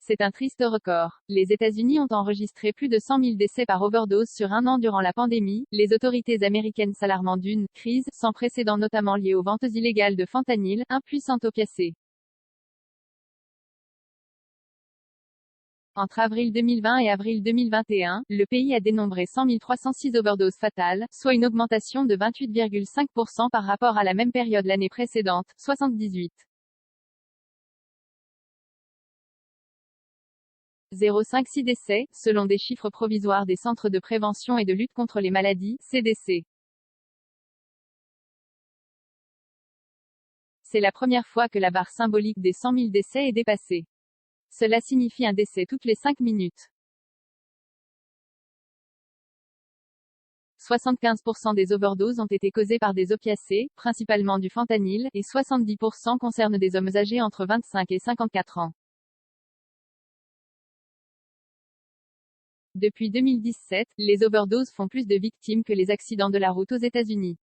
C'est un triste record. Les États-Unis ont enregistré plus de 100 000 décès par overdose sur un an durant la pandémie, les autorités américaines s'alarmant d'une « crise » sans précédent notamment liée aux ventes illégales de fentanyl, un puissant opiacé. Entre avril 2020 et avril 2021, le pays a dénombré 100 306 overdoses fatales, soit une augmentation de 28,5% par rapport à la même période l'année précédente, 78. 056 décès, selon des chiffres provisoires des Centres de prévention et de lutte contre les maladies, CDC. C'est la première fois que la barre symbolique des 100 000 décès est dépassée. Cela signifie un décès toutes les 5 minutes. 75% des overdoses ont été causées par des opiacés, principalement du fentanyl, et 70% concernent des hommes âgés entre 25 et 54 ans. Depuis 2017, les overdoses font plus de victimes que les accidents de la route aux États-Unis.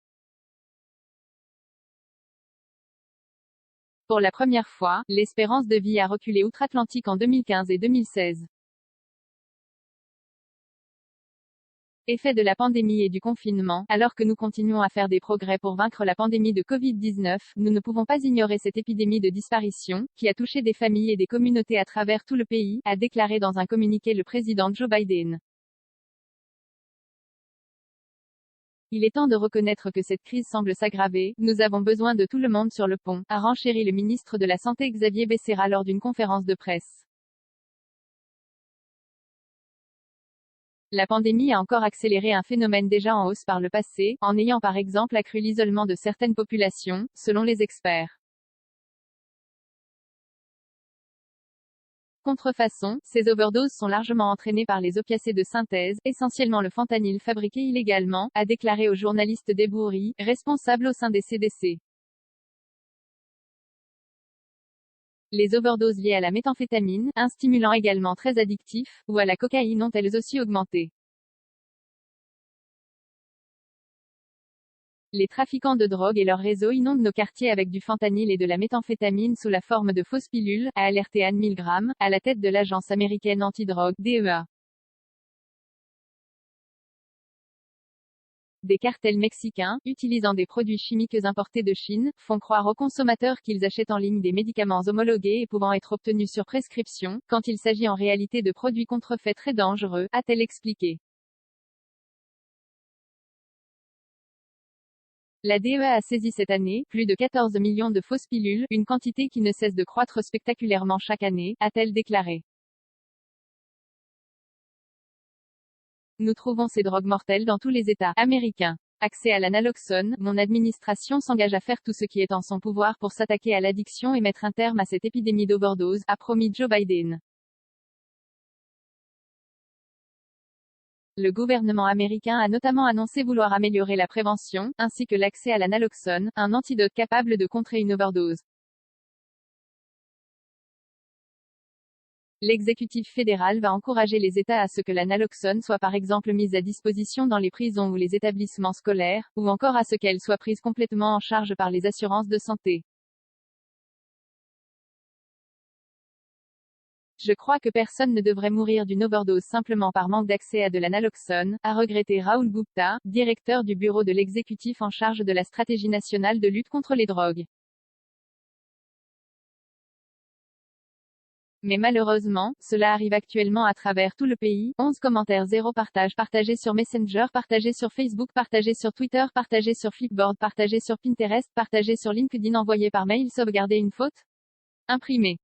Pour la première fois, l'espérance de vie a reculé outre-Atlantique en 2015 et 2016. Effet de la pandémie et du confinement, alors que nous continuons à faire des progrès pour vaincre la pandémie de Covid-19, nous ne pouvons pas ignorer cette épidémie de disparition, qui a touché des familles et des communautés à travers tout le pays, a déclaré dans un communiqué le président Joe Biden. Il est temps de reconnaître que cette crise semble s'aggraver, nous avons besoin de tout le monde sur le pont, a renchéri le ministre de la Santé Xavier Becerra lors d'une conférence de presse. La pandémie a encore accéléré un phénomène déjà en hausse par le passé, en ayant par exemple accru l'isolement de certaines populations, selon les experts. Contrefaçon, ces overdoses sont largement entraînées par les opiacés de synthèse, essentiellement le fentanyl fabriqué illégalement, a déclaré au journaliste Deboury, responsable au sein des CDC. Les overdoses liées à la méthamphétamine, un stimulant également très addictif, ou à la cocaïne ont elles aussi augmenté. Les trafiquants de drogue et leurs réseaux inondent nos quartiers avec du fentanyl et de la méthamphétamine sous la forme de fausses pilules, a alerté Anne Milgram, à la tête de l'agence américaine antidrogue, DEA. Des cartels mexicains, utilisant des produits chimiques importés de Chine, font croire aux consommateurs qu'ils achètent en ligne des médicaments homologués et pouvant être obtenus sur prescription, quand il s'agit en réalité de produits contrefaits très dangereux, a-t-elle expliqué. La DEA a saisi cette année, plus de 14 millions de fausses pilules, une quantité qui ne cesse de croître spectaculairement chaque année, a-t-elle déclaré. Nous trouvons ces drogues mortelles dans tous les États américains. Accès à la naloxone, mon administration s'engage à faire tout ce qui est en son pouvoir pour s'attaquer à l'addiction et mettre un terme à cette épidémie d'overdose, a promis Joe Biden. Le gouvernement américain a notamment annoncé vouloir améliorer la prévention, ainsi que l'accès à la naloxone, un antidote capable de contrer une overdose. L'exécutif fédéral va encourager les États à ce que la naloxone soit par exemple mise à disposition dans les prisons ou les établissements scolaires, ou encore à ce qu'elle soit prise complètement en charge par les assurances de santé. Je crois que personne ne devrait mourir d'une overdose simplement par manque d'accès à de la naloxone, a regretté Rahul Gupta, directeur du bureau de l'exécutif en charge de la stratégie nationale de lutte contre les drogues. Mais malheureusement, cela arrive actuellement à travers tout le pays. 11 commentaires 0 partage partagé sur Messenger, partagé sur Facebook, partagé sur Twitter, partagé sur Flipboard, partagé sur Pinterest, partagé sur LinkedIn, envoyé par mail, sauvegarder une faute, imprimé.